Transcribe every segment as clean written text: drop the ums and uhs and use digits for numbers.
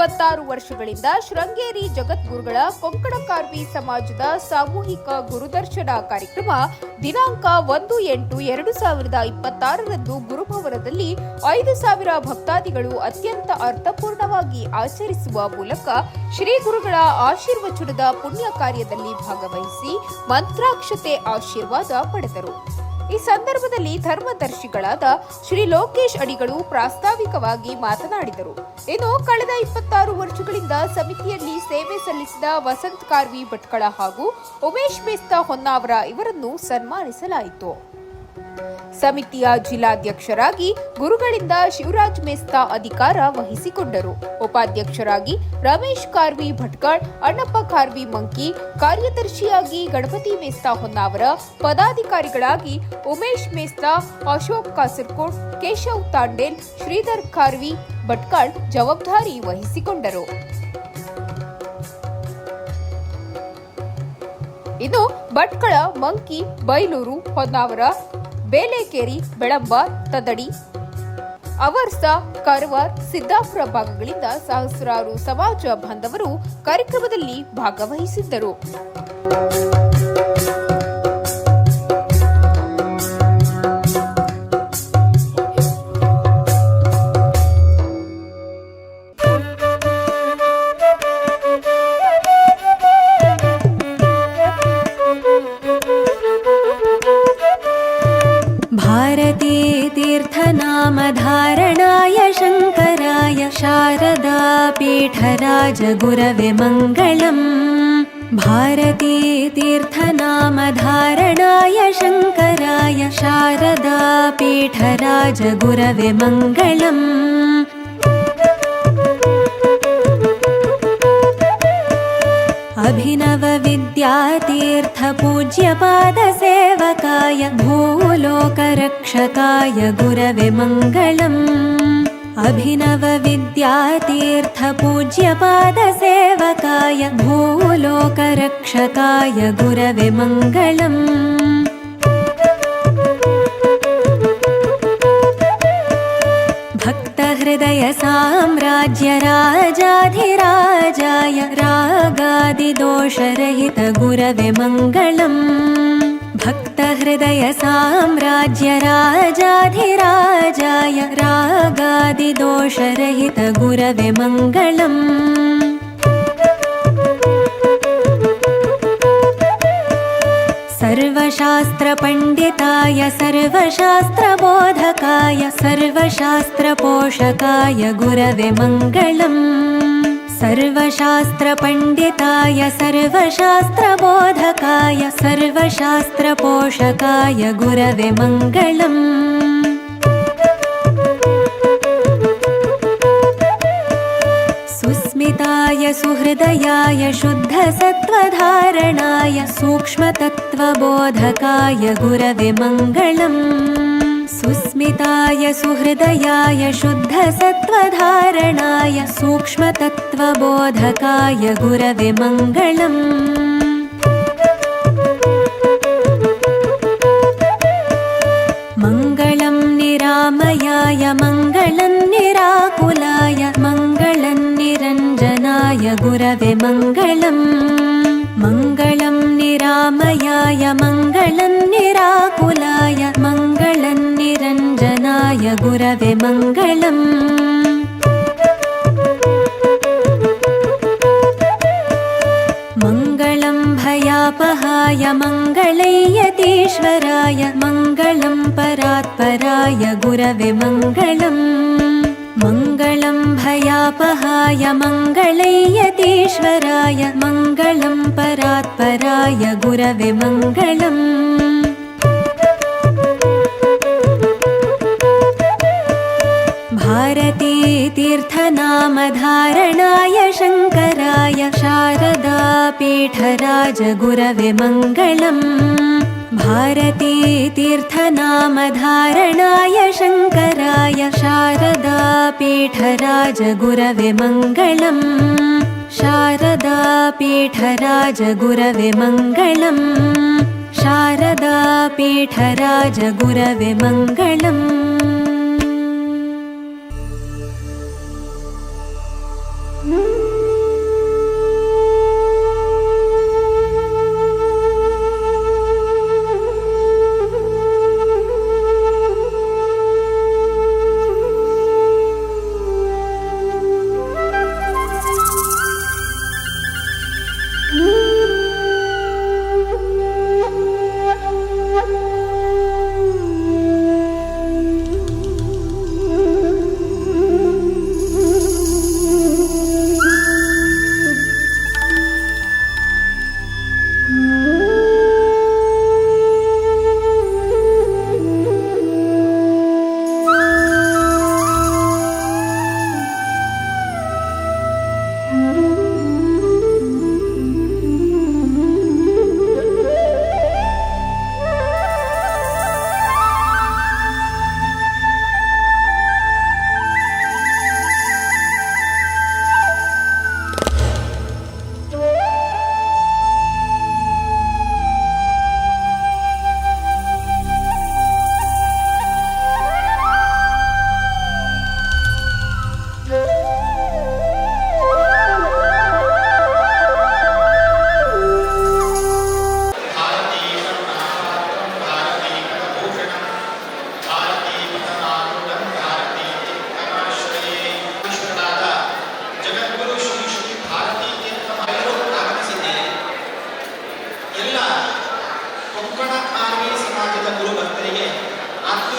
26 ವರ್ಷಗಳಿಂದ ಶೃಂಗೇರಿ ಜಗದ್ಗುರುಗಳ ಕೊಂಕಣ ಕಾರ್ವಿ ಸಮಾಜದ ಸಾಮೂಹಿಕ ಗುರುದರ್ಶನ ಕಾರ್ಯಕ್ರಮ ದಿನಾಂಕ 1/8/2026 ಗುರುಭವನದಲ್ಲಿ 5,000 ಭಕ್ತಾದಿಗಳು ಅತ್ಯಂತ ಅರ್ಥಪೂರ್ಣವಾಗಿ ಆಚರಿಸುವ ಮೂಲಕ ಶ್ರೀ ಗುರುಗಳ ಆಶೀರ್ವಚನದ ಪುಣ್ಯ ಕಾರ್ಯದಲ್ಲಿ ಭಾಗವಹಿಸಿ ಮಂತ್ರಾಕ್ಷತೆ ಆಶೀರ್ವಾದ ಪಡೆದರು. ಈ ಸಂದರ್ಭದಲ್ಲಿ ಧರ್ಮದರ್ಶಿಗಳಾದ ಶ್ರೀ ಲೋಕೇಶ್ ಅಡಿಗಳು ಪ್ರಾಸ್ತಾವಿಕವಾಗಿ ಮಾತನಾಡಿದರು. ಇನ್ನು ಕಳೆದ 26 ವರ್ಷಗಳಿಂದ ಸಮಿತಿಯಲ್ಲಿ ಸೇವೆ ಸಲ್ಲಿಸಿದ ವಸಂತ್ ಕಾರ್ವಿ ಭಟ್ಕಳ ಹಾಗೂ ಉಮೇಶ್ ಮೇಸ್ತಾ ಹೊನ್ನಾವರ ಇವರನ್ನು ಸನ್ಮಾನಿಸಲಾಯಿತು. ಸಮಿತಿಯ ಜಿಲ್ಲಾಧ್ಯಕ್ಷರಾಗಿ ಗುರುಗಳಿಂದ ಶಿವರಾಜ್ ಮೇಸ್ತಾ ಅಧಿಕಾರ ವಹಿಸಿಕೊಂಡರು. ಉಪಾಧ್ಯಕ್ಷರಾಗಿ ರಮೇಶ್ ಕಾರ್ವಿ ಭಟ್ಕಳ್, ಅಣ್ಣಪ್ಪ ಕಾರ್ವಿ ಮಂಕಿ, ಕಾರ್ಯದರ್ಶಿಯಾಗಿ ಗಣಪತಿ ಮೇಸ್ತಾ ಹೊನ್ನಾವರ, ಪದಾಧಿಕಾರಿಗಳಾಗಿ ಉಮೇಶ್ ಮೇಸ್ತಾ, ಅಶೋಕ್ ಕಾಸರಕೋಟ್, ಕೇಶವ್ ತಾಂಡೇಲ್, ಶ್ರೀಧರ್ ಕಾರ್ವಿ ಭಟ್ಕಳ್ ಜವಾಬ್ದಾರಿ ವಹಿಸಿಕೊಂಡರು. ಇನ್ನು ಭಟ್ಕಳ, ಮಂಕಿ, ಬೈಲೂರು, ಹೊನ್ನಾವರ, ಬೇಲೇಕೇರಿ, ಬೆಳಂಬ, ತದಡಿ, ಅವರ್ಸ, ಕಾರವಾರ, ಸಿದ್ದಾಪುರ ಭಾಗಗಳಿಂದ ಸಹಸ್ರಾರು ಸಮಾಜ ಬಾಂಧವರು ಕಾರ್ಯಕ್ರಮದಲ್ಲಿ ಭಾಗವಹಿಸಿದ್ದರು. भारती तीर्थनामधारणाय शङ्कराय शारदा पीठराज गुरवे मङ्गलम्। भारती तीर्थनामधारणाय शङ्कराय शारदा पीठराज गुरवे मङ्गलम्। अभिनव विद्यातीर्थ पूज्यपाद सेवकाय भूलोकरक्षकाय गुरवे मङ्गलम्। अभिनव विद्यातीर्थ पूज्यपाद सेवकाय भूलोकरक्षकाय गुरवे मङ्गलम्। भक्तहृदय साम्राज्य राजाधिराजाय रागादिदोषरहित गुरवे मङ्गलम्। भक्तहृदय साम्राज्य राजाधिराजाय रागादिदोषरहित गुरवे मङ्गलम्। सर्वशास्त्रपण्डिताय सर्वशास्त्रबोधकाय सर्वशास्त्रपोषकाय गुरवे मङ्गलम्। सर्वशास्त्रपण्डिताय सर्वशास्त्रबोधकाय सर्वशास्त्रपोषकाय गुरवे मङ्गलम्। सुस्मिताय सुहृदयाय शुद्धसत्त्वधारणाय सूक्ष्मतत्त्वबोधकाय गुरवे मङ्गलम्। सुस्मिताय सुहृदयाय शुद्धसत्त्वधारणाय सूक्ष्मतत्त्वबोधकाय गुरवे मङ्गलम्। मङ्गलं निरामयाय मङ्गलं निराकुलाय मङ्गलं निरञ्जनाय गुरवे मङ्गलम्। मङ्गलं निरामयाय मङ्गलं निराकुलाय मङ्गलं निरञ्जनाय गुरवे मङ्गलम्। मङ्गलं भयापहाय मङ्गलयतीश्वराय मङ्गलं परात्पराय गुरवे मङ्गलम्। मङ्गलं भयापहाय मङ्गलयतीश्वराय मङ्गलं परात्पराय गुरवे मङ्गलम्। भारती तीर्थनामधारणाय शङ्कराय शारदा पीठराज गुरवे मङ्गलम्। भारती तीर्थनामधारणाय शङ्कराय शारदा पीठराज गुरवे मङ्गलम्। शारदा पीठराज गुरवे मङ्गलम्। शारदा पीठराज गुरवे मङ्गलम्।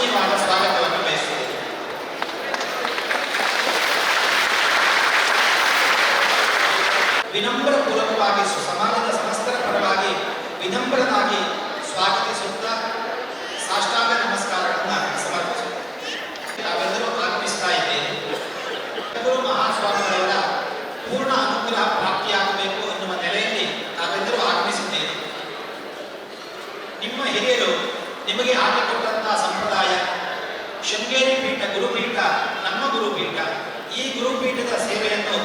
ಆತ್ಮೀಯವಾದ ಸ್ವಾಗತವನ್ನು ಬಯಸುತ್ತೇನೆ. ವಿನಮ್ರಪೂರ್ವಕವಾಗಿ ಸಮಾಜದ ಸಮಸ್ತರ ಪರವಾಗಿ ವಿನಮ್ರನಾಗಿ ಸ್ವಾಗತಿಸುತ್ತಾ ಸಾಷ್ಟಾಂಗ ನಮಸ್ಕಾರಗಳನ್ನು ಸಮರ್ಪಿಸುತ್ತೇನೆ. ತಾವೆಲ್ಲರೂ ಆಗಮಿಸ್ತಾ ಇದ್ದೇನೆ. ಗುರು ಮಹಾಸ್ವಾಮಿಗಳವರ ಪೂರ್ಣ ಅನುಗ್ರಹ ಪ್ರಾಪ್ತಿಯಾಗಬೇಕು ಎನ್ನುವ ನೆಲೆಯಲ್ಲಿ ತಾವೆಲ್ಲರೂ ಆಗಮಿಸಿದ್ದೇವೆ. ನಿಮ್ಮ ಹಿರಿಯರು ನಿಮಗೆ ಹಾಕಿಕೊಟ್ಟಂತಹ ಸಂಪ್ರದಾಯ ಶೃಂಗೇರಿ ಪೀಠ ಗುರುಪೀಠ ನಮ್ಮ ಗುರುಪೀಠ. ಈ ಗುರುಪೀಠದ ಸೇವೆಯನ್ನು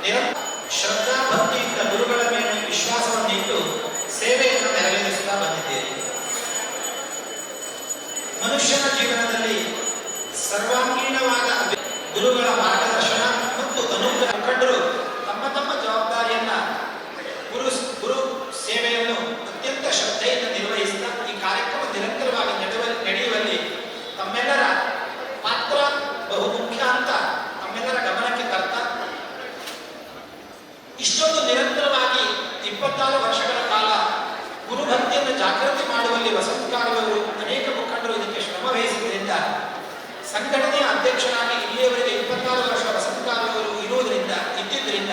ನಿರಂತರ ಶ್ರದ್ಧಾ ಭಕ್ತಿಯಿಂದ ಗುರುಗಳ ಮೇಲೆ ವಿಶ್ವಾಸವನ್ನಿಟ್ಟು ಸೇವೆಯನ್ನು ನೆರವೇರಿಸುತ್ತಾ ಬಂದಿದ್ದೇವೆ. ಮನುಷ್ಯನ ಜೀವನದಲ್ಲಿ ಸರ್ವಾಂಗೀಣವಾದ ಗುರುಗಳ ಮಾರ್ಗದರ್ಶನ ಮತ್ತು ಅನುಗ್ರಹ ಮುಖಂಡರು ತಮ್ಮ ತಮ್ಮ ಜವಾಬ್ದಾರಿಯನ್ನ ಗುರು ಸೇವೆಯನ್ನು ಅತ್ಯಂತ ಶ್ರದ್ಧೆಯಿಂದ ನಿರ್ವಹಿಸುತ್ತಾ ಈ ಕಾರ್ಯಕ್ರಮ ನಿರಂತರವಾಗಿ ನಡೆಯುವಲ್ಲಿ ತಮ್ಮೆಲ್ಲರ ಪಾತ್ರ ಬಹುಮುಖ್ಯ ಅಂತ ತಮ್ಮೆಲ್ಲರ ಗಮನಕ್ಕೆ ತರ್ತಾ ಇಷ್ಟೊಂದು ನಿರಂತರವಾಗಿ 26 ವರ್ಷಗಳ ಕಾಲ ಗುರುಭಕ್ತಿಯನ್ನು ಜಾಗೃತಿ ಮಾಡುವಲ್ಲಿ ವಸಂತಕಾಲವರು ಅನೇಕ ಮುಖಂಡರು ಇದಕ್ಕೆ ಶ್ರಮ ವಹಿಸಿದ್ದರಿಂದ ಸಂಘಟನೆಯ ಅಧ್ಯಕ್ಷರಾಗಿ ಇಲ್ಲಿಯವರೆಗೆ 26 ವರ್ಷ ವಸಂತಕಾಲವರು ಇದ್ದಿದ್ದರಿಂದ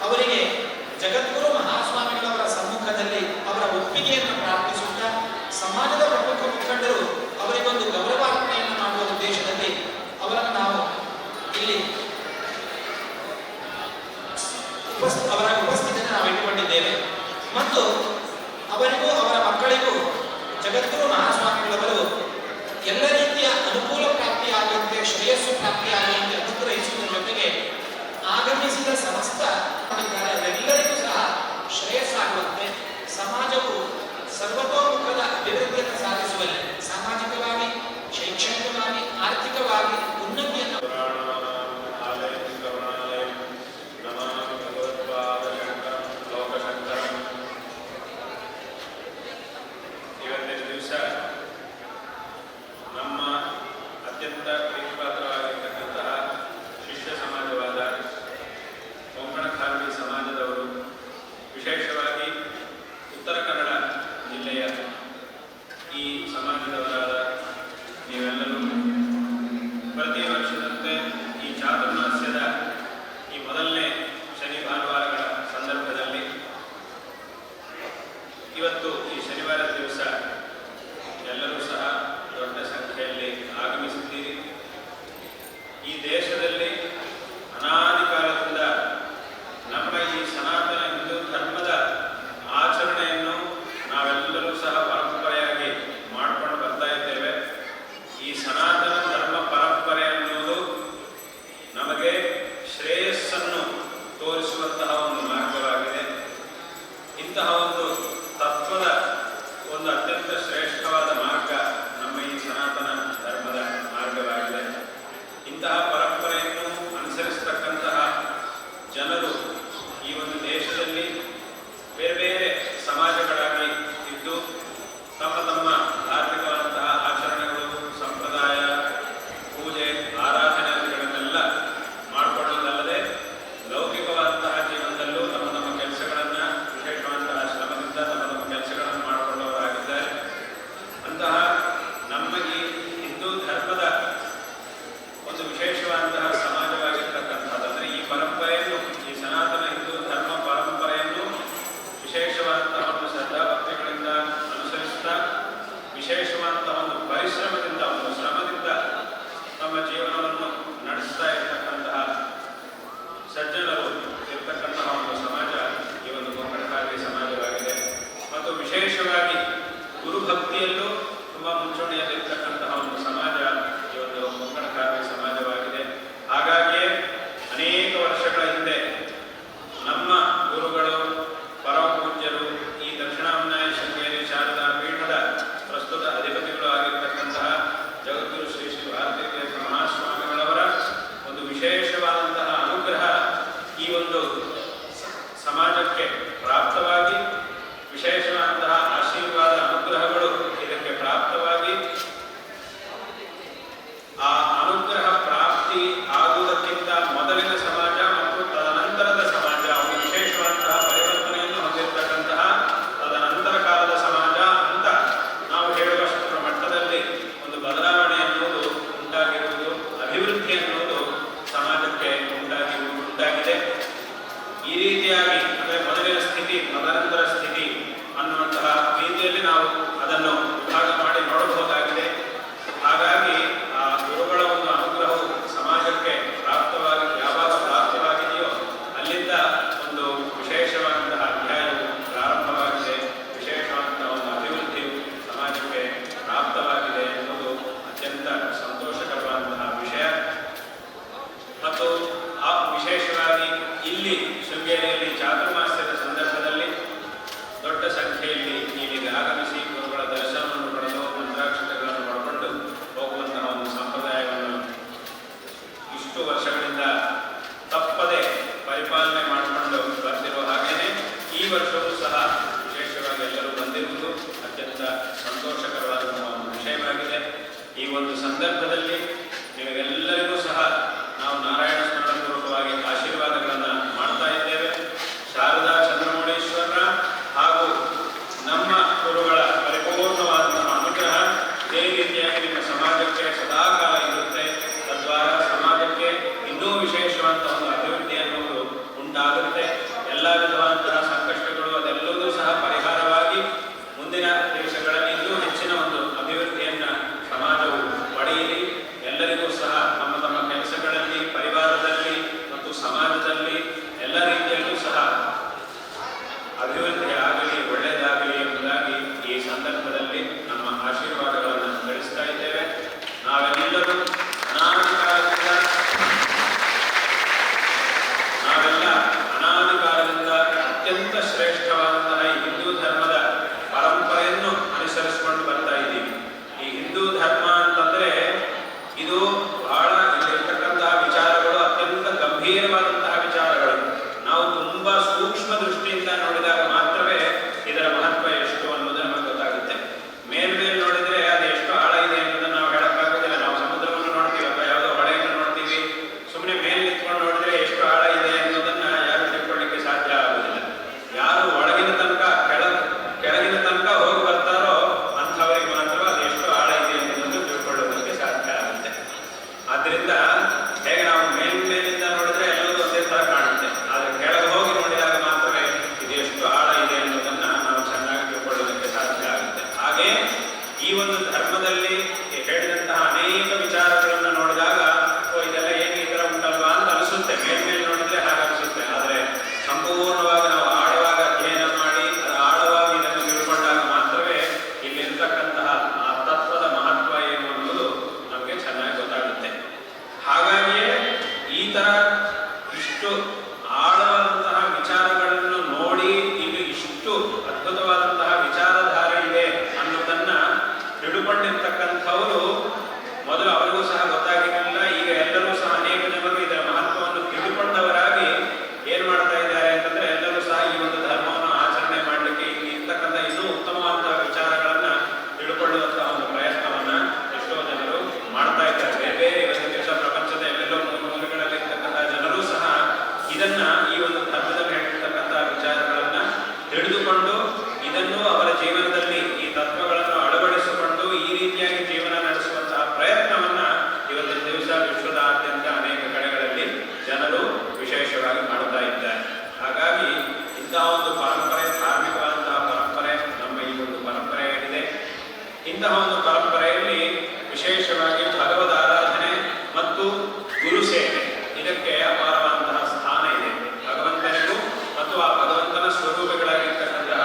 ಅವರಿಗೆ ಜಗದ್ಗುರು ಮಹಾಸ್ವಾಮಿಗಳವರ ಸಮ್ಮುಖದಲ್ಲಿ ಅವರ ಒಪ್ಪಿಗೆಯನ್ನು ಪ್ರಾರ್ಥಿಸುತ್ತಾ ಸಮಾಜದ ಪ್ರಮುಖ ಮುಖಂಡರು ಅವರಿಗೊಂದು ಗೌರವಾರ್ಪಣೆಯನ್ನು ಮಾಡುವ ಉದ್ದೇಶದಲ್ಲಿ ಅವರನ್ನು ನಾವು ಇಲ್ಲಿ ಅವರ ಉಪಸ್ಥಿತಿಯನ್ನು ನಾವು ಇಟ್ಟುಕೊಂಡಿದ್ದೇವೆ ಮತ್ತು ಅವರಿಗೂ ಅವರ ಮಕ್ಕಳಿಗೂ ಜಗದ್ಗುರು ಮಹಾಸ್ವಾಮಿಗಳವರು ಎಲ್ಲ ರೀತಿಯ ಅನುಕೂಲ ಪ್ರಾಪ್ತಿಯಾಗುವಂತೆ ಶ್ರೇಯಸ್ಸು ಪ್ರಾಪ್ತಿಯಾಗುವಂತೆ ಅನುಗ್ರಹಿಸುವುದರ ಜೊತೆಗೆ ಆಗಮಿಸಿದ ಸಮಸ್ತ ಎಲ್ಲರಿಗೂ ಸಹ ಶ್ರೇಯಸ್ಸಾಗುವಂತೆ ಸಮಾಜವು ಸರ್ವತೋಮುಖದ ಅಭಿವೃದ್ಧಿಯನ್ನು ಸಾಧಿಸುವಲ್ಲಿ ಸಾಮಾಜಿಕವಾಗಿ ಶೈಕ್ಷಣಿಕವಾಗಿ ಆರ್ಥಿಕವಾಗಿ ಉನ್ನತಿಯನ್ನು ನಮ್ಮ ಅತ್ಯಂತ ಪ್ರೀತಿಪಾತ್ರವಾಗಿರ್ತಕ್ಕಂತಹ ಶಿಷ್ಯ ಸಮಾಜವಾದ ಕೊಂಕಣಖಾಲ್ವಿ ಸಮಾಜದವರು ವಿಶೇಷವಾಗಿ ಉತ್ತರ ಕನ್ನಡ ಜಿಲ್ಲೆಯ ಈ ಸಮಾಜದವರಾದ ನೀವೆಲ್ಲರೂ ಪ್ರತಿ ವರ್ಷದಂತೆ ಈ ಚಾತುರ್ಮಾಸ್ಯದ ಈ ಮೊದಲನೇ ಶನಿ ಭಾನುವಾರಗಳ ಸಂದರ್ಭದಲ್ಲಿ ಇವತ್ತು ಈ ಶನಿವಾರದ ದಿವಸ ಎಲ್ಲರೂ ಸಹ ದೊಡ್ಡ ಸಂಖ್ಯೆಯಲ್ಲಿ ಆಗಮಿಸಿದ್ದೀರಿ. ಈ ದೇಶದಲ್ಲಿ ಅನಾದಿ ಕಾಲದಿಂದ ನಮ್ಮ ಈ ಸನಾತನ ಹಿಂದೂ ಧರ್ಮದ ಆಚರಣೆಯನ್ನು ನಾವೆಲ್ಲರೂ ಸಹ ಪರಂಪರೆಯಾಗಿ ಮಾಡಿಕೊಂಡು ಬರ್ತಾ ಇದ್ದೇವೆ. ಈ ಸನಾತನ ಧರ್ಮ ಪರಂಪರೆಯನ್ನು ಇಲ್ಲಿ ಶೃಂಗೇರಿಯಲ್ಲಿ ಚಾತುರ್ಮಾಸ್ಯದ ಸಂದರ್ಭದಲ್ಲಿ ದೊಡ್ಡ ಸಂಖ್ಯೆಯಲ್ಲಿ ಇಲ್ಲಿಗೆ ಆಗಮಿಸಿ ಗುರುಗಳ ದರ್ಶನವನ್ನು ಪಡೆದು ಮಂತ್ರಾಕ್ಷತೆಗಳನ್ನು ಪಡ್ಕೊಂಡು ಹೋಗುವಂತಹ ಒಂದು ಸಂಪ್ರದಾಯವನ್ನು ಇಷ್ಟು ವರ್ಷಗಳಿಂದ ತಪ್ಪದೆ ಪರಿಪಾಲನೆ ಮಾಡಿಕೊಂಡು ಬರ್ತಿರುವ ಹಾಗೆಯೇ ಈ ವರ್ಷವೂ ಸಹ ವಿಶೇಷವಾಗಿ ಎಲ್ಲರೂ ಬಂದಿರುವುದು ಅತ್ಯಂತ ಸಂತೋಷಕರವಾದಂತಹ ಒಂದು ವಿಷಯವಾಗಿದೆ. ಈ ಒಂದು ಸಂದರ್ಭದಲ್ಲಿ ನಿಮಗೆಲ್ಲರಿಗೂ ಸಹ ನಾವು ನಾರಾಯಣ ಸ್ಮರಣಪೂರ್ವಕವಾಗಿ ಆಶೀರ್ವಾದಗಳನ್ನು ಮಾಡ್ತಾ ಇದ್ದೇವೆ. ಶಾರದಾ ಚಂದ್ರಮೌಳೇಶ್ವರರ ಹಾಗೂ ನಮ್ಮ ಗುರುಗಳ ಪರಿಪೂರ್ಣವಾದಂತಹ ಅನುಗ್ರಹ ಇದೇ ರೀತಿಯಾಗಿ ನಿಮ್ಮ ಸಮಾಜಕ್ಕೆ ಸದಾಕಾಲ ಇರುತ್ತೆ. ತದ್ವಾರ ಸಮಾಜಕ್ಕೆ ಇನ್ನೂ ವಿಶೇಷವಾದಂತಹ ಒಂದು ಅಭಿವೃದ್ಧಿ ಅನ್ನೋದು ಉಂಟಾಗುತ್ತೆ. ಎಲ್ಲ ವಿಧವಾದಂತಹ ಸಂಕಷ್ಟಗಳು ಅದೆಲ್ಲವೂ ಸಹ ಪರಿಹಾರವಾಗಿ ಮುಂದಿನ ದಿವಸಗಳಲ್ಲಿ ಇನ್ನೂ ಹೆಚ್ಚಿನ ಒಂದು ಅಭಿವೃದ್ಧಿಯನ್ನು ಸಮಾಜವು ಪಡೆಯಲಿ. ಎಲ್ಲರಿಗೂ ಸಹ ತಮ್ಮ ತಮ್ಮ ಕೆಲಸಗಳಲ್ಲಿ, ಪರಿವಾರದಲ್ಲಿ ಮತ್ತು ಸಮಾಜದಲ್ಲಿ ಎಲ್ಲ ರೀತಿಯಲ್ಲೂ ಸಹ ಅಭಿವೃದ್ಧಿ ಆಗಲಿ, ಒಳ್ಳೆಯದಾಗಲಿ ಎಂಬುದಾಗಿ ಈ ಸಂದರ್ಭದಲ್ಲಿ ನಮ್ಮ ಆಶೀರ್ವಾದಗಳನ್ನು ತಿಳಿಸ್ತಾ ಇದ್ದೇವೆ. ನಾವೆಲ್ಲ ಅನಾದಿ ಕಾಲದಿಂದ ಅತ್ಯಂತ ಶ್ರೇಷ್ಠವಾದಂತಹ ಈ ಹಿಂದೂ ಧರ್ಮದ ಪರಂಪರೆಯನ್ನು ಅನುಸರಿಸಿಕೊಂಡು ಬರ್ತಾ ಇದ್ದೀವಿ. ಈ ಹಿಂದೂ ಧರ್ಮ ಅಂತಂದ್ರೆ ಇದು ಬಹಳ ಇಲ್ಲಿರ್ತಕ್ಕಂತಹ ವಿಚಾರಗಳು ಅತ್ಯಂತ ಗಂಭೀರವಾದಂತಹ ವಿಚಾರಗಳು. ನಾವು ತುಂಬಾ ಸೂಕ್ಷ್ಮ ದೃಷ್ಟಿಯಿಂದ ನೋಡಿದಾಗ ಮಾತ್ರವೇ ಇದರ ಮಹತ್ವ ಎಷ್ಟು ಅನ್ನೋದು ನಮಗೆ ಗೊತ್ತಾಗುತ್ತೆ. ಮೇಲ್ಮೇಲೆ ನೋಡಿದ್ರೆ ಅದು ಎಷ್ಟು ಆಳ ಇದೆ ಅನ್ನೋದನ್ನು ನಾವು ಹೇಳಕ್ಕಾಗೋದಿಲ್ಲ. ನಾವು ಸಮುದ್ರವನ್ನು ನೋಡ್ತೀವಿ ಅಥವಾ ಯಾವುದೋ ಹೊಳೆಯನ್ನು ನೋಡ್ತೀವಿ, ಸುಮ್ಮನೆ ಮೇಲೆ ನಿಂತ್ಕೊಂಡು ನೋಡಿದ್ರೆ ಎಷ್ಟು ಆಳ ಇದೆ ಅನ್ನೋದನ್ನ ಯಾರು ತಿಳ್ಕೊಳ್ಳಿಕ್ಕೆ ಸಾಧ್ಯ ಆಗುವುದಿಲ್ಲ. ಯಾರು ಒಳಗಿನ ತನಕ ಕೆಳಗಿನ ತನಕ ಹೋಗಿ ಬರ್ತಾರೋ ಅಂಥವರಿಗೆ ಮಾತ್ರ ಅದು ಎಷ್ಟು ಆಳ ಇದೆ ಅನ್ನೋದನ್ನು ತಿಳ್ಕೊಳ್ಳೋದಕ್ಕೆ ಸಾಧ್ಯ ಆಗುತ್ತೆ. ಆದ್ರಿಂದ ಹೇಗೆ ನಾವು ಮೇಲಿಂದ ನೋಡಿದ್ರೆ ಎಲ್ಲವೂ ಒಂದೇ ತರ ಕಾಣುತ್ತೆ, ಆದ್ರೆ ಕೆಳಗೆ ಹೋಗಿ ನೋಡಿದಾಗ ಮಾತ್ರವೇ ಇದು ಎಷ್ಟು ಆಳ ಇದೆ ಅನ್ನೋದನ್ನ ನಾವು ಚೆನ್ನಾಗಿ ತಿಳ್ಕೊಳ್ಳೋದಕ್ಕೆ ಸಾಧ್ಯ ಆಗುತ್ತೆ. ಹಾಗೆ ಈ ಒಂದು ಧರ್ಮದಲ್ಲಿ ಹೇಳಿದಂತಹ ಅನೇಕ ವಿಚಾರಗಳನ್ನು ನೋಡಿದಾಗ ಇದೆಲ್ಲ ಏನು ಈ ತರ ಉಂಟಲ್ವಾ ಅಂತ ಅನಿಸುತ್ತೆ. ಮೇಲ್ಮೇಲೆ ನೋಡಿದ್ರೆ ಹಾಗೆ ಅನಿಸುತ್ತೆ. ಆದ್ರೆ ಸಂಪೂರ್ಣವಾಗಿ ನಾವು ಆಳವಾಗಿ ಅಧ್ಯಯನ ಮಾಡಿ ಅದು ಆಳವಾಗಿ ಇದನ್ನು ತಿಳ್ಕೊಂಡಾಗ ಮಾತ್ರವೇ ಇಲ್ಲಿರ್ತಕ್ಕಂತಹ ಆ ತತ್ವದ ಮಹತ್ವ ಏನು ಅನ್ನೋದು ನಮಗೆ ಚೆನ್ನಾಗಿ ಗೊತ್ತಾಗುತ್ತೆ. ಹಾಗಾಗಿಯೇ ಈ ತರ ಇಷ್ಟು ಆಳವಾದಂತಹ ವಿಚಾರಗಳನ್ನು ನೋಡಿ ಇಲ್ಲಿ ಇಷ್ಟು ಅದ್ಭುತವಾದಂತಹ ವಿಚಾರಧಾರೆ ಇದೆ ಅನ್ನೋದನ್ನ ತಿಳುಕೊಂಡಿರ್ತಕ್ಕಂಥವರು ಮೊದಲು ಅವರಿಗೂ ಸಹ ಗೊತ್ತಾಗಿರಲಿಲ್ಲ. ಈಗ ಎಲ್ಲರೂ ಸಹ ಅನೇಕ ಜನರು ಇದರ ಮಹತ್ವವನ್ನು ತಿಳುಕೊಂಡವರಾಗಿ ಏನ್ ಮಾಡ್ತಾ ಇದ್ದಾರೆ ಅಂತಂದ್ರೆ ಎಲ್ಲರೂ ಸಹ ಈ ಒಂದು ಧರ್ಮವನ್ನು ಆಚರಣೆ ಮಾಡಲಿಕ್ಕೆ ಇಲ್ಲಿ ಇರ್ತಕ್ಕಂಥ ಇನ್ನೂ ಉತ್ತಮವಾದಂತಹ ವಿಚಾರಗಳನ್ನ ತಿಳ್ಕೊಳ್ಳುವಂತಹ ಒಂದು ಪ್ರಯತ್ನವನ್ನ ಎಷ್ಟೋ ಜನರು ಮಾಡ್ತಾ ಇದ್ದಾರೆ. ಬೇರೆ ಬೇರೆ ಒಂದು ದೇಶ ಪ್ರಪಂಚದ ಎಲ್ಲೆಲ್ಲೋ ಮೂಲೆಗಳಲ್ಲಿ ಇರ್ತಕ್ಕಂತಹ ಜನರು ಸಹ ಇದನ್ನ ಈ ಒಂದು ಧರ್ಮದಲ್ಲಿ ಹೇಳಿರ್ತಕ್ಕಂತಹ ವಿಚಾರಗಳನ್ನ ತಿಳಿದುಕೊಂಡು ಇದನ್ನು ಅವರ ಜೀವನದಲ್ಲಿ ಈ ತತ್ವಗಳನ್ನು ಅಳವಡಿಸಿಕೊಂಡು ಈ ರೀತಿಯಾಗಿ ಜೀವನ ನಡೆಸುವಂತಹ ಪ್ರಯತ್ನವನ್ನ ಇವತ್ತಿನ ದಿವಸ ವಿಶ್ವದಾದ್ಯಂತ ಅನೇಕ ಕಡೆಗಳಲ್ಲಿ ಜನರು ವಿಶೇಷವಾಗಿ ಮಾಡ್ತಾ ಇದ್ದಾರೆ. ಹಾಗಾಗಿ ಇಂತಹ ಒಂದು ಪರಂಪರೆ, ಧಾರ್ಮಿಕವಾದಂತಹ ಪರಂಪರೆ ನಮ್ಮ ಈ ಒಂದು ಪರಂಪರೆ ಏನಿದೆ, ಇಂತಹ ಒಂದು ಪರಂಪರೆಯಲ್ಲಿ ವಿಶೇಷವಾಗಿ ಭಗವದ್ ಆರಾಧನೆ ಮತ್ತು ಗುರು ಸೇವೆ ಇದಕ್ಕೆ ಅಪಾರವಾದಂತಹ ಸ್ಥಾನ ಇದೆ. ಭಗವಂತನಿಗೂ ಮತ್ತು ಆ ಭಗವಂತನ ಸ್ವರೂಪಗಳಾಗಿರ್ತಕ್ಕಂತಹ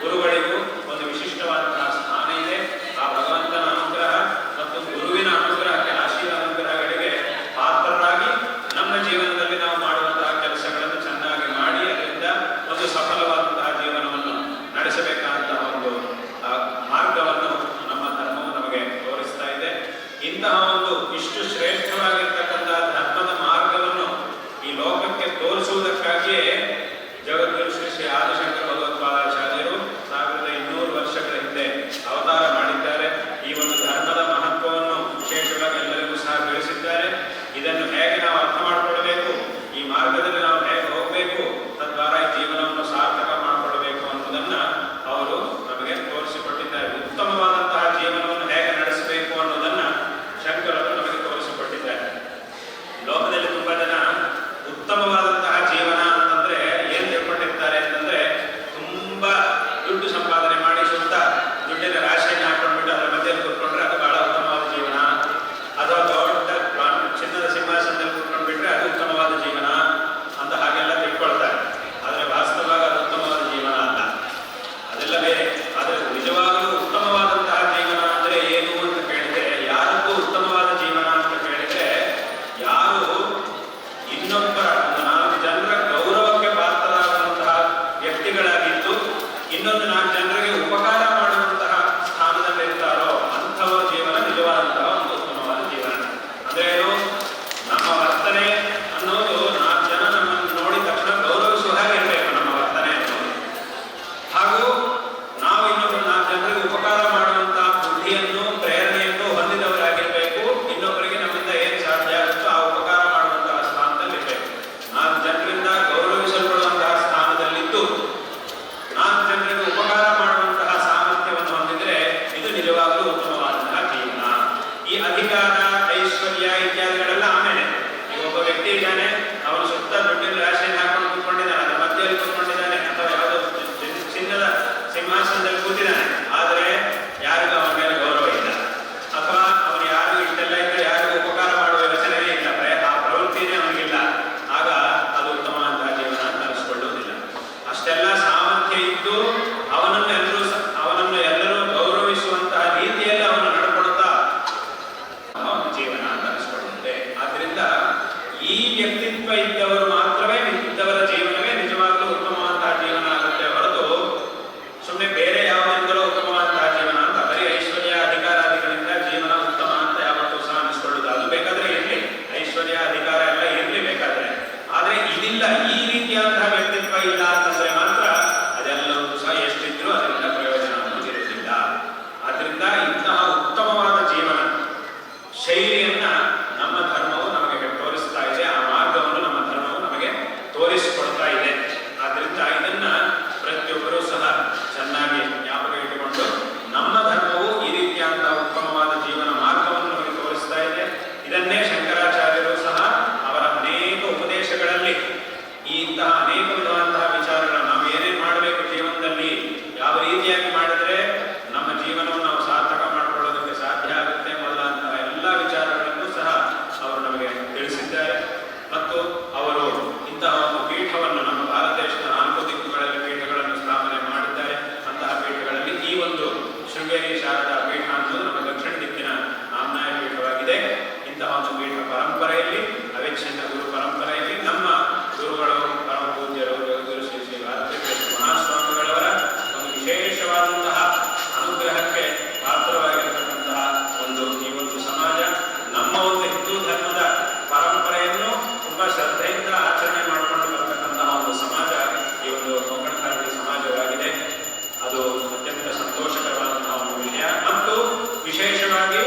ಗುರುಗಳಿಗೂ ಒಂದು ವಿಶಿಷ್ಟವಾದಂತಹ ಸ್ಥಾನ ಇದೆ. ಆ ಭಗವಂತನ ಅನುಗ್ರಹ ಮತ್ತು ಗುರುವಿನ ಅನುಗ್ರಹಕ್ಕೆ, ಆಶೀರ್ವಾದ ಅನುಗ್ರಹಗಳಿಗೆ ಪಾತ್ರರಾಗಿ ನಮ್ಮ ಜೀವನದಲ್ಲಿ ನಾವು ಮಾಡುವಂತಹ ಕೆಲಸಗಳನ್ನು ಚೆನ್ನಾಗಿ ಮಾಡಿ ಅದರಿಂದ ಒಂದು ಸಫಲವಾದಂತಹ ಜೀವನವನ್ನು ನಡೆಸಬೇಕಾದಂತಹ ಒಂದು ಮಾರ್ಗವನ್ನು ನಮ್ಮ ಧರ್ಮವು ನಮಗೆ ತೋರಿಸ್ತಾ ಇದೆ. ಇಂತಹ ಒಂದು ಇಷ್ಟು ಶ್ರೇಷ್ಠವಾಗಿರ್ತಕ್ಕಂತಹ ಧರ್ಮದ ಮಾರ್ಗವನ್ನು ಈ ಲೋಕಕ್ಕೆ ತೋರಿಸುವುದಕ್ಕಾಗಿಯೇ ಜಗದ್ಗುರು ಶ್ರೀ ಶ್ರೀ ಆದಿಶಂಕರ ಭಗವತ್ಪಾದಾಚಾರ್ಯರು 1200 ವರ್ಷಗಳ ಹಿಂದೆ ಅವತಾರ ಮಾಡಿದ್ದಾರೆ. ಈ ಒಂದು ಧರ್ಮದ ಮಹತ್ವವನ್ನು ವಿಶೇಷವಾಗಿ ಎಲ್ಲರಿಗೂ ಸಹ ತಿಳಿಸಿದ್ದಾರೆ. ಇದನ್ನು ಹೇಗೆ ನಾವು ಅರ್ಥ ಮಾಡಿಕೊಳ್ಳಬೇಕು, ಈ ಮಾರ್ಗದಲ್ಲಿ ನಾವು ಹೇಗೆ ಹೋಗಬೇಕು, ತದ್ವಾರ ಈ ಜೀವನವನ್ನು ಸಾರ್ಥಕ ಮಾಡಿಕೊಳ್ಳಬೇಕು ಅನ್ನೋದನ್ನ ಅವರು ನಮಗೆ ತೋರಿಸಿಕೊಟ್ಟಿದ್ದಾರೆ. ಉತ್ತಮವಾದಂತಹ ಜೀವನವನ್ನು ಹೇಗೆ ನಡೆಸಬೇಕು ಅನ್ನೋದನ್ನ ಶಂಕರರು ನಮಗೆ ತೋರಿಸಿಕೊಟ್ಟಿದ್ದಾರೆ. ಲೋಕದಲ್ಲಿ ತುಂಬಾ ಜನ ಉತ್ತಮವಾದಂತಹ ಜೀವನ ಅಂತಂದ್ರೆ ಏನ್ ತಿಳ್ಕೊಂಡಿರ್ತಾರೆ ಅಂತಂದ್ರೆ ತುಂಬಾ ದುಡ್ಡು ಸಂಪಾದನೆ ಮಾಡಿ ಸುತ್ತ ದುಡ್ಡಿನ ರಾಶಿಯನ್ನು ಹಾಕೊಂಡ್ಬಿಟ್ಟು ಅದರ ಮಧ್ಯದಲ್ಲಿ ಕೂತ್ಕೊಂಡ್ರೆ ಅದು ಬಹಳ ಉತ್ತಮವಾದ ಜೀವನ, ಅಥವಾ ದೊಡ್ಡ ಚಿನ್ನದ ಸಿಂಹಾಸನದಲ್ಲಿ ಕೂತ್ಕೊಂಡ್ಬಿಟ್ರೆ ಅದು ಉತ್ತಮವಾದ ಜೀವನ ಅಂತ ಅಧಿಕಾರ, ಐಶ್ವರ್ಯ ಇತ್ಯಾದಿಗಳೆಲ್ಲ ಆಮೇಲೆ. ಈಗ ಒಬ್ಬ ವ್ಯಕ್ತಿ ಇದ್ದಾನೆ, ಅವನು ಸುತ್ತ ದುಡ್ಡಿನ ರಾಶಿಯನ್ನು ಹಾಕೊಂಡು ಕೂತ್ಕೊಂಡಿದ್ದಾನೆ, ಅದರ ಮಧ್ಯದಲ್ಲಿ ಕೂತ್ಕೊಂಡಿದ್ದಾನೆ, ಅಥವಾ ಯಾವುದೋ ಚಿನ್ನದ ಸಿಂಹಾಸನದಲ್ಲಿ ಕೂತಿದ್ದಾನೆ, ಆದರೆ ಯಾರಿಗೂ ಅವನ ಮೇಲೆ ಗೌರವ ಇಲ್ಲ, ಅಥವಾ ಅವನು ಯಾರಿಗೂ ಇಷ್ಟೆಲ್ಲ ಇದ್ದರೆ ಯಾರಿಗೂ ಉಪಕಾರ ಮಾಡುವ ಯೋಚನೆಯೇ ಇಲ್ಲ, ಆ ಪ್ರವೃತ್ತಿನೇ ಅವನಿಗಿಲ್ಲ. ಆಗ ಅದು ಉತ್ತಮವಾದ ಜೀವನ ಅಂತ ಅನಿಸ್ಕೊಳ್ಳುವುದಿಲ್ಲ. ಅಷ್ಟೆಲ್ಲ ಸಾಮರ್ಥ್ಯ ಇದ್ದು ಅವನನ್ನು ಎಲ್ಲರೂ ಗೌರವಿಸುವಂತಹ ರೀತಿಯಲ್ಲಿ ಅವನು ನಡ್ಕೊಳ್ತಾ ಅವನ ಜೀವನ ಅಂತ ಅನಿಸ್ಕೊಳ್ಳುತ್ತೆ. ಆದ್ರಿಂದ ಈ ವ್ಯಕ್ತಿತ್ವ ಇದ್ದವರು ಮಾತ್ರವೇ, ಇದ್ದವರ ಜೀವನವೇ ನಿಜವಾಗ್ಲೂ ಉತ್ತಮವಾದಂತಹ ಜೀವನ ಆಗುತ್ತೆ ಹೊರತು ಸುಮ್ಮನೆ ಬೇರೆ ಯಾವುದರಿಂದಲೂ ಉತ್ತಮವಾದಂತಹ ಜೀವನ ಅಂತ ಬರೀ ಐಶ್ವರ್ಯ ಅಧಿಕಾರಾದಿಗಳಿಂದ ಜೀವನ ಉತ್ತಮ ಅಂತ ಯಾವತ್ತೂ ಸಹ ಅನಿಸ್ಕೊಳ್ಳುದು. ಅದು ಬೇಕಾದ್ರೆ ಇರಲಿ, ಐಶ್ವರ್ಯ ಅಧಿಕಾರ ಎಲ್ಲ ಇರಲಿ ಬೇಕಾದ್ರೆ, ಆದ್ರೆ ಇದಿಲ್ಲ, ಈ ರೀತಿಯಾದಂತಹ ವ್ಯಕ್ತಿತ್ವ ಇಲ್ಲ ಅಂತಂದ್ರೆ ಮಾತ್ರ ಅದೆಲ್ಲವೂ ಸಹ ಎಷ್ಟಿದ್ರೂ ಅದರಿಂದ ಪ್ರಯೋಜನ ಇರುವುದಿಲ್ಲ. ಆದ್ರಿಂದ ಇಂತಹ ಉತ್ತಮವಾದ ಜೀವನ ಶೈಲಿಯನ್ನ ನಮ್ಮ ಧರ್ಮವು ನಮಗೆ ತೋರಿಸ್ತಾ ಇದೆ, ಆ ಮಾರ್ಗವನ್ನು ನಮ್ಮ ಧರ್ಮವು ನಮಗೆ ತೋರಿಸಿಕೊಡ್ತಾ ಇದೆ. ಆದ್ರಿಂದ ಇದನ್ನ ಪ್ರತಿಯೊಬ್ಬರೂ ಸಹ ಚೆನ್ನಾಗಿ ಜ್ಞಾಪಕ ಇಟ್ಟುಕೊಂಡು ನಮ್ಮ ಧರ್ಮವು ಈ ರೀತಿಯಾದಂತಹ ಉತ್ತಮವಾದ ಜೀವನ ಮಾರ್ಗವನ್ನು ನಮಗೆ ತೋರಿಸ್ತಾ ಇದೆ. ಇದನ್ನೇ ಶಂಕರಾಚಾರ್ಯರು ಸಹ ಅವರ ಅನೇಕ ಉಪದೇಶಗಳಲ್ಲಿ ಇಂತಹ ಅನೇಕ ವಿಧವಾದಂತಹ ವಿಚಾರಗಳನ್ನು ನಾವು ಏನೇನು ಮಾಡಬೇಕು ಜೀವನದಲ್ಲಿ, ಯಾವ ರೀತಿಯಾಗಿ ಮಾಡಿದ್ರೆ ನಮ್ಮ ಜೀವನವನ್ನು ನಾವು ಸಾರ್ಥಕ ಮಾಡಿಕೊಳ್ಳೋದಕ್ಕೆ ಸಾಧ್ಯ ಆಗುತ್ತೆ ಮೊದಲಾದಂತಹ ಎಲ್ಲ ವಿಚಾರಗಳನ್ನು ಸಹ ಅವರು ನಮಗೆ ತಿಳಿಸಿದ್ದಾರೆ. ಮತ್ತು ಅವರು ಇಂತಹ ಒಂದು ಪೀಠವನ್ನು ನಮ್ಮ ಭಾರತ ದೇಶದ 4 ದಿಕ್ಕುಗಳಲ್ಲಿ ಪೀಠಗಳನ್ನು ಸ್ಥಾಪನೆ ಮಾಡಿದ್ದಾರೆ. ಅಂತಹ ಪೀಠಗಳಲ್ಲಿ ಈ ಒಂದು ಶೃಂಗೇರಿ ಶಾರದಾ ಪೀಠ ಅನ್ನೋದು ನಮ್ಮ ದಕ್ಷಿಣ ದಿಕ್ಕಿನ ಆಮ್ನಾಯ ಪೀಠವಾಗಿದೆ. ಇಂತಹ ಒಂದು ಪೀಠ ಪರಂಪರೆಯಲ್ಲಿ, ಅವಿಚ್ಛಿನ್ನ ಗುರು ಪರಂಪರೆಯಲ್ಲಿ ನಮ್ಮ ಗುರುಗಳು ಪರಮ ಪೂಜ್ಯರು ಗುರು ಶ್ರೀ ಶ್ರೀ ಮಹಾಸ್ವಾಮಿಗಳವರ ಒಂದು ವಿಶೇಷವಾದಂತಹ ಅನುಗ್ರಹಕ್ಕೆ ಪಾತ್ರವಾಗಿರತಕ್ಕಂತಹ ಈ ಒಂದು ಸಮಾಜ, ನಮ್ಮ ಒಂದು ಹಿಂದೂ ಧರ್ಮದ ಪರಂಪರೆಯನ್ನು ತುಂಬಾ ಶ್ರದ್ಧೆಯಿಂದ ಆಚರಣೆ ಮಾಡಿಕೊಂಡು ಬರತಕ್ಕಂತಹ ಒಂದು ಸಮಾಜ ಈ ಒಂದು ಕೊಂಕಣ ಕನ್ನಡಿ ಸಮಾಜವಾಗಿದೆ. ಅದು ಅತ್ಯಂತ ಸಂತೋಷಕರವಾದಂತಹ ಒಂದು ವಿಷಯ. ಮತ್ತು ವಿಶೇಷವಾಗಿ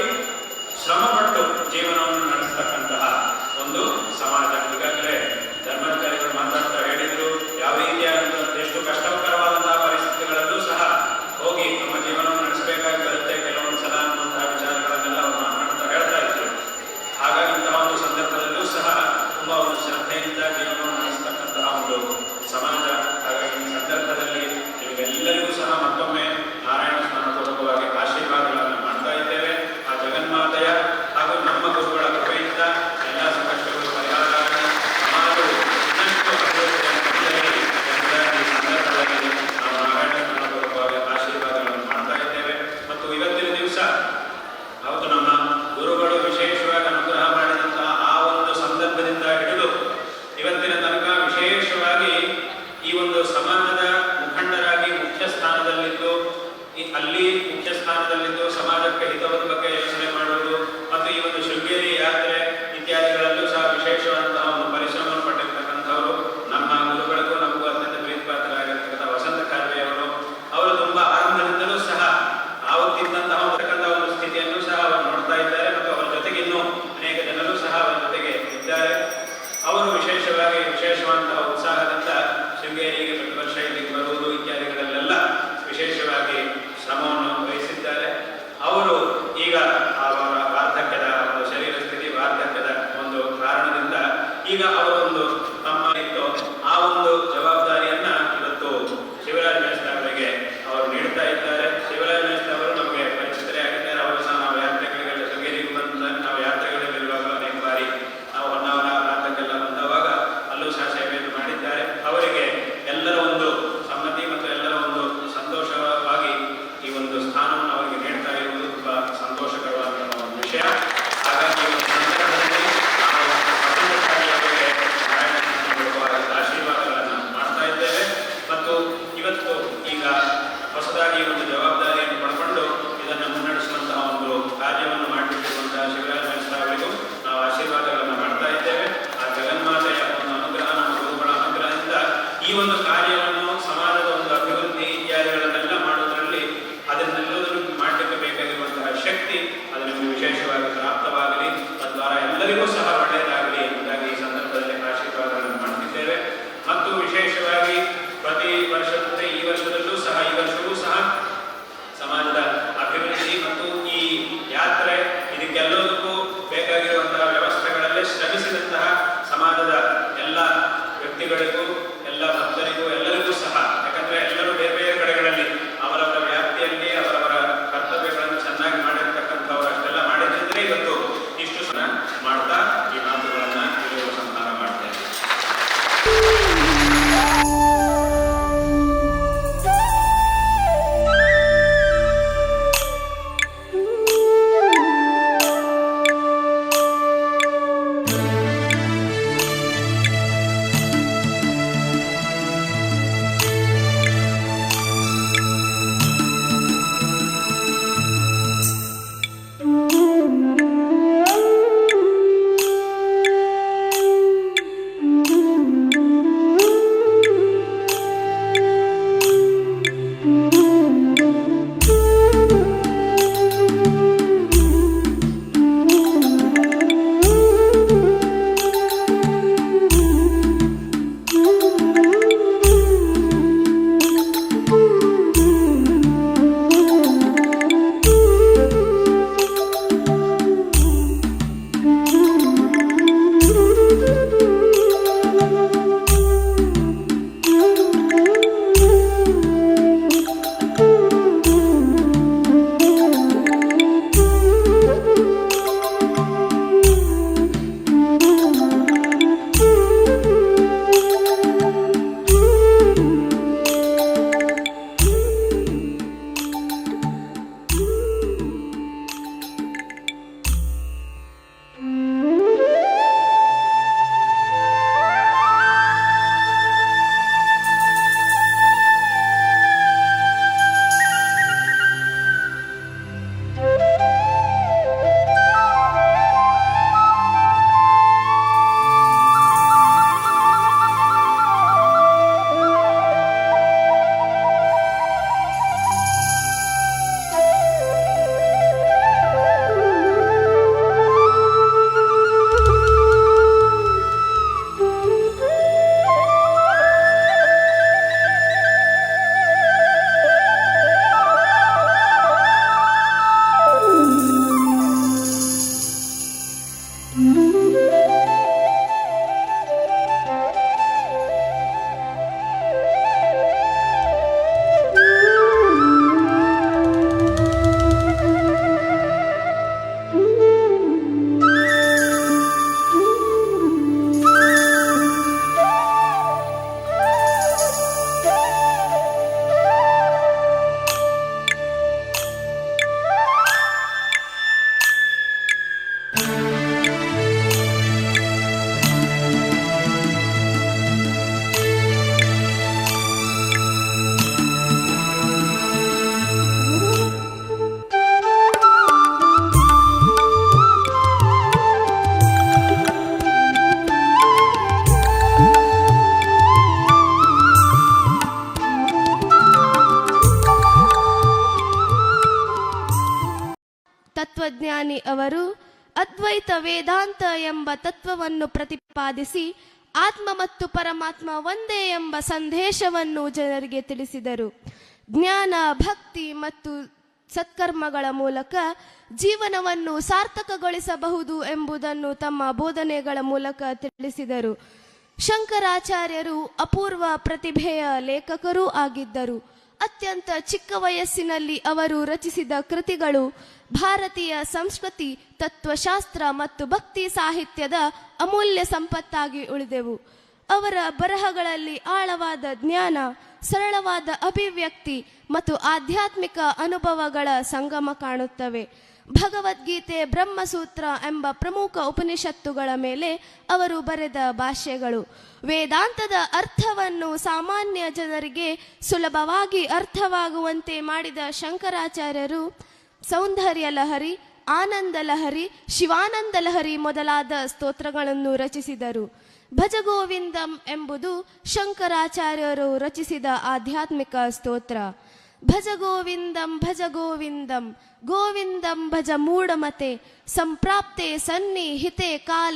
ಶ್ರಮಪಟ್ಟು ಜೀವನವನ್ನು ನಡೆಸತಕ್ಕಂತಹ ಒಂದು ಸಮಾಜ. ಈಗಾಗಲೇ ಧರ್ಮಾಧಿಕಾರಿಗಳು ಮಾತಾಡ್ತಾ ಹೇಳಿದ್ರು, ಯಾವ ರೀತಿಯಾದಂತಹ ಎಷ್ಟು ಕಷ್ಟಕರವಾದಂತಹ ಪರಿಸ್ಥಿತಿಗಳಲ್ಲೂ ಸಹ ಹೋಗಿ ನಮ್ಮ ಜೀವನವನ್ನು ನಡೆಸಬೇಕಾಗಿ ಬರುತ್ತೆ ಕೆಲವೊಂದು ಸಲ ಅನ್ನುವಂತಹ ವಿಚಾರಗಳನ್ನೆಲ್ಲ ಅವರು ಮಾತನಾಡ್ತಾ ಹೇಳ್ತಾ ಇದ್ರು. ಹಾಗಾಗಿ ಇಂತಹ ಒಂದು ಸಂದರ್ಭದಲ್ಲೂ ಸಹ ತುಂಬಾ ಒಂದು ಶ್ರದ್ಧೆಯಿಂದ ಜೀವನವನ್ನು ನಡೆಸತಕ್ಕಂತಹ ಒಂದು ಸಮಾಜ. ಹಾಗಾಗಿ ಈ ಸಂದರ್ಭದಲ್ಲಿ ನಿಮಗೆಲ್ಲರಿಗೂ ಸಹ ಮತ್ತೊಮ್ಮೆ ನಾರಾಯಣ ಸ್ನಾನ ಪೂರ್ವಕವಾಗಿ ಆಶೀರ್ವಾದಗಳನ್ನು ಮಾಡ್ತಾ ಇದ್ದೇವೆ. ಆ ಜಗನ್ಮಾತೆಯ ಹಾಗೂ ನಮ್ಮ ಗುರುಗಳ ಕೃಪೆಯಿಂದ ಎಲ್ಲ ಸಂಕಷ್ಟಗಳು ಪರಿಹಾರ ಆಗಿ ಸಮಾಜವು ಇನ್ನಷ್ಟು ಅಭಿವೃದ್ಧಿಯಲ್ಲಿ ಈ ಸಂದರ್ಭದಲ್ಲಿ ನಾವು ನಾರಾಯಣ ಸ್ನಾನ ಪೂರ್ವಕವಾಗಿ ಆಶೀರ್ವಾದಗಳನ್ನು ಮಾಡ್ತಾ ಇದ್ದೇವೆ. ಮತ್ತು ಇವತ್ತಿನ ದಿವಸ ಹೌದು ನಮ್ಮ ಗುರುಗಳು ವಿಶೇಷವಾಗಿ ಅನುಗ್ರಹ ಮಾಡಿದಂತಹ ಆ ಒಂದು ಸಂದರ್ಭದಿಂದ ಹಿಡಿದು ಇವತ್ತಿನ ತನಕ ವಿಶೇಷವಾಗಿ ಈ ಒಂದು ಸಮಾಜದ ಮುಖಂಡರಾಗಿ ಮುಖ್ಯ ಸ್ಥಾನದಲ್ಲಿದ್ದು, ಅಲ್ಲಿ ಮುಖ್ಯ ಸ್ಥಾನದಲ್ಲಿದ್ದು ಸಮಾಜಕ್ಕೆ ಹಿತವಾದ ಬಗ್ಗೆ ಯೋಚನೆ ಮಾಡುವುದು ಮತ್ತು ಈ ಒಂದು ಶೃಂಗೇರಿ ಯಾತ್ರೆ ಇತ್ಯಾದಿಗಳಲ್ಲೂ ಸಹ ವಿಶೇಷವಾದಂತಹ ಒಂದು ಪರಿಶ್ರಮವನ್ನು ಪಟ್ಟಿರ್ತಕ್ಕಂಥವರು ನಮ್ಮ ಗುರುಗಳಿಗೂ ನಮಗೂ ಅತ್ಯಂತ ಪ್ರೀತಿಪಾತ್ರರಾಗಿರ್ತಕ್ಕಂಥ ವಸಂತ ಖಾರ್ವೆಯವರು. ಅವರು ತುಂಬಾ ಆರಂಭದಿಂದಲೂ ಸಹ ಆವತ್ತಿದ್ದಂತಹ ಒಂದು ಸ್ಥಿತಿಯನ್ನು ಸಹ ಅವರು ನೋಡ್ತಾ ಇದ್ದಾರೆ ಮತ್ತು ಅವರ ಜೊತೆಗೆ ಇನ್ನೂ ಅನೇಕ ಜನರು ಸಹ ಅವರ ಜೊತೆಗೆ ಇದ್ದಾರೆ. ಅವರು ವಿಶೇಷವಾದಂತಹ ಉತ್ಸಾಹದಿಂದ ಶೃಂಗೇರಿಗೆ ಪ್ರತಿ ವರ್ಷ ಇಲ್ಲಿಗೆ ಬರುವುದು ಇತ್ಯಾದಿಗಳಲ್ಲೆಲ್ಲ ವಿಶೇಷವಾಗಿ ಶ್ರಮವನ್ನು ವಹಿಸಿದ್ದಾರೆ. ಅವರು ಈಗ ಅವರ ವಾರ್ಧಕ್ಯದ ಒಂದು ಶರೀರ ಸ್ಥಿತಿ, ವಾರ್ಧಕ್ಯದ ಒಂದು ಕಾರಣದಿಂದ ಈಗ ಅವರೊಂದು ತಮ್ಮ ಇತ್ತು ಆ ಒಂದು ಜವಾಬ್ದಾರಿಯನ್ನ ಇವತ್ತು ಶಿವರಾಜ್ ಮೇಸ್ತ ಅವರಿಗೆ ಅವರು ನೀಡ್ತಾ ಇದ್ದಾರೆ. ಶಿವರಾಜ್ ಮೇಸ್ತ ಅವರು ನಮಗೆ ಪರಿಚಿತರೇ ಆಗಿದ್ದಾರೆ. ಅವರು ಸಹ ನಾವು ಯಾತ್ರೆಗಳಿಗೆಲ್ಲ ಶೃಂಗೇರಿಗೆ ಬಂದ ನಾವು ಯಾತ್ರೆಗಳಿರುವಾಗ ಅನೇಕ ಬಾರಿ ನಾವು ಹೊನ್ನಾವರ ಪ್ರಾಂತಕ್ಕೆಲ್ಲ ಬಂದವಾಗ ಅಲ್ಲೂ ಸಹ ಸೇವೆಯನ್ನು ಮಾಡಿದ್ದಾರೆ. ಅವರಿಗೆ ಎಲ್ಲರ ಒಂದು ಸಮ್ಮತಿ ಮತ್ತು ಎಲ್ಲರ ಒಂದು ಸಂತೋಷವಾಗಿ ಈ ಒಂದು ಸ್ಥಾನವನ್ನು ಅವರಿಗೆ ನೀಡ್ತಾ ಇರುವುದು ತುಂಬಾ ಸಂತೋಷಕರವಾದಂತಹ ಒಂದು ವಿಷಯ. ಹಾಗಾಗಿ ಆಶೀರ್ವಾದಗಳನ್ನು ಮಾಡ್ತಾ ಇದ್ದೇವೆ. ಮತ್ತು ಇವತ್ತು ಈಗ ಹೊಸದಾಗಿ ಒಂದು ಜವಾಬ್ದಾರಿಯನ್ನು ಪಡ್ಕೊಂಡು ಇದನ್ನು ಮುನ್ನಡೆಸುವಂತಹ ಒಂದು ಕಾರ್ಯವನ್ನು ಮಾಡಿಟ್ಟಿರುವಂತಹ ಶಿವರಾಜ್ ಮೇಸ್ತ ಅವರಿಗೂ ನಾವು ಆಶೀರ್ವಾದಗಳನ್ನು ಮಾಡ್ತಾ ಇದ್ದೇವೆ. ಆ ಜಗನ್ಮಾತೆಯ ಒಂದು ಅನುಗ್ರಹ, ನಮ್ಮ ಗುರುಗಳ ಅನುಗ್ರಹದಿಂದ ಈ ಒಂದು ಕಾರ್ಯವನ್ನು ಸಮಾಜದ ಒಂದು ಅಭಿವೃದ್ಧಿ ಇತ್ಯಾದಿಗಳನ್ನೆಲ್ಲ ಮಾಡೋದ್ರಲ್ಲಿ ಅದನ್ನೆಲ್ಲದನ್ನು ಮಾಡಲಿಕ್ಕೆ ಬೇಕಾಗಿರುವಂತಹ ಶಕ್ತಿ ಅದು ನಿಮಗೆ ವಿಶೇಷವಾಗಿ ಪ್ರಾಪ್ತವಾಗಲಿ, ತದ್ವಾರ ಎಲ್ಲರಿಗೂ ಸಹ ಒಳ್ಳೆಯದಾಗಲಿ ಎಂಬುದಾಗಿ ಈ ಸಂದರ್ಭದಲ್ಲಿ ಆಶೀರ್ವಾದಗಳನ್ನು ಮಾಡ್ತಿದ್ದೇವೆ. ಮತ್ತು ವಿಶೇಷವಾಗಿ ಪ್ರತಿ ವರ್ಷದಂತೆ ಈ ವರ್ಷವೂ ಸಹ ಸಮಾಜದ ಅಭಿವೃದ್ಧಿ ಮತ್ತು ಈ ಯಾತ್ರೆ ಇದಕ್ಕೆಲ್ಲದಕ್ಕೂ ಶ್ರೀಗಳಿಗೂ ಎಲ್ಲ ಭಕ್ತರಿಗೂ ಎಲ್ಲರಿಗೂ ಸಹ, ಯಾಕಂದ್ರೆ ಎಲ್ಲರೂ ಬೇರೆ ಬೇರೆ ಕಡೆಗಳಲ್ಲಿ ಅವರವರ ವ್ಯಾಪ್ತಿಯಲ್ಲಿ ಅವರವರ ಕರ್ತವ್ಯಗಳನ್ನು ಚೆನ್ನಾಗಿ ಮಾಡಿರ್ತಕ್ಕಂಥವ್ರು ಅಷ್ಟೆಲ್ಲ ಮಾಡಿದ್ರೆ ಇವತ್ತು ಇಷ್ಟು ಸಹ ಮಾಡ್ತಾ ಈ ಮಾತುಗಳನ್ನ ಸಂಧಾನ ಮಾಡ್ತೇನೆ. ತತ್ವಜ್ಞಾನಿ ಅವರು ಅದ್ವೈತ ವೇದಾಂತ ಎಂಬ ತತ್ವವನ್ನು ಪ್ರತಿಪಾದಿಸಿ ಆತ್ಮ ಮತ್ತು ಪರಮಾತ್ಮ ಒಂದೇ ಎಂಬ ಸಂದೇಶವನ್ನು ಜನರಿಗೆ ತಿಳಿಸಿದರು. ಜ್ಞಾನ, ಭಕ್ತಿ ಮತ್ತು ಸತ್ಕರ್ಮಗಳ ಮೂಲಕ ಜೀವನವನ್ನು ಸಾರ್ಥಕಗೊಳಿಸಬಹುದು ಎಂಬುದನ್ನು ತಮ್ಮ ಬೋಧನೆಗಳ ಮೂಲಕ ತಿಳಿಸಿದರು. ಶಂಕರಾಚಾರ್ಯರು ಅಪೂರ್ವ ಪ್ರತಿಭೆಯ ಲೇಖಕರೂ ಆಗಿದ್ದರು. ಅತ್ಯಂತ ಚಿಕ್ಕ ವಯಸ್ಸಿನಲ್ಲಿ ಅವರು ರಚಿಸಿದ ಕೃತಿಗಳು ಭಾರತೀಯ ಸಂಸ್ಕೃತಿ, ತತ್ವಶಾಸ್ತ್ರ ಮತ್ತು ಭಕ್ತಿ ಸಾಹಿತ್ಯದ ಅಮೂಲ್ಯ ಸಂಪತ್ತಾಗಿ ಉಳಿದೆವು. ಅವರ ಬರಹಗಳಲ್ಲಿ ಆಳವಾದ ಜ್ಞಾನ, ಸರಳವಾದ ಅಭಿವ್ಯಕ್ತಿ ಮತ್ತು ಆಧ್ಯಾತ್ಮಿಕ ಅನುಭವಗಳ ಸಂಗಮ ಕಾಣುತ್ತವೆ. ಭಗವದ್ಗೀತೆ, ಬ್ರಹ್ಮಸೂತ್ರ ಎಂಬ ಪ್ರಮುಖ ಉಪನಿಷತ್ತುಗಳ ಮೇಲೆ ಅವರು ಬರೆದ ಭಾಷ್ಯಗಳು, ವೇದಾಂತದ ಅರ್ಥವನ್ನು ಸಾಮಾನ್ಯ ಜನರಿಗೆ ಸುಲಭವಾಗಿ ಅರ್ಥವಾಗುವಂತೆ ಮಾಡಿದ ಶಂಕರಾಚಾರ್ಯರು ಸೌಂದರ್ಯ ಲಹರಿ, ಆನಂದ ಲಹರಿ, ಶಿವಾನಂದ ಲಹರಿ ಮೊದಲಾದ ಸ್ತೋತ್ರಗಳನ್ನು ರಚಿಸಿದರು. ಭಜಗೋವಿಂದಂ ಎಂಬುದು ಶಂಕರಾಚಾರ್ಯರು ರಚಿಸಿದ ಆಧ್ಯಾತ್ಮಿಕ ಸ್ತೋತ್ರ. ಭಜಗೋವಿಂದಂ ಭಜಗೋವಿಂದಂ ಗೋವಿಂದಂ ಭಜ ಮೂಢಮತೆ ಸಂಪ್ರಾಪ್ತೆ ಸನ್ನಿಹಿತೆ ಕಾಲೆ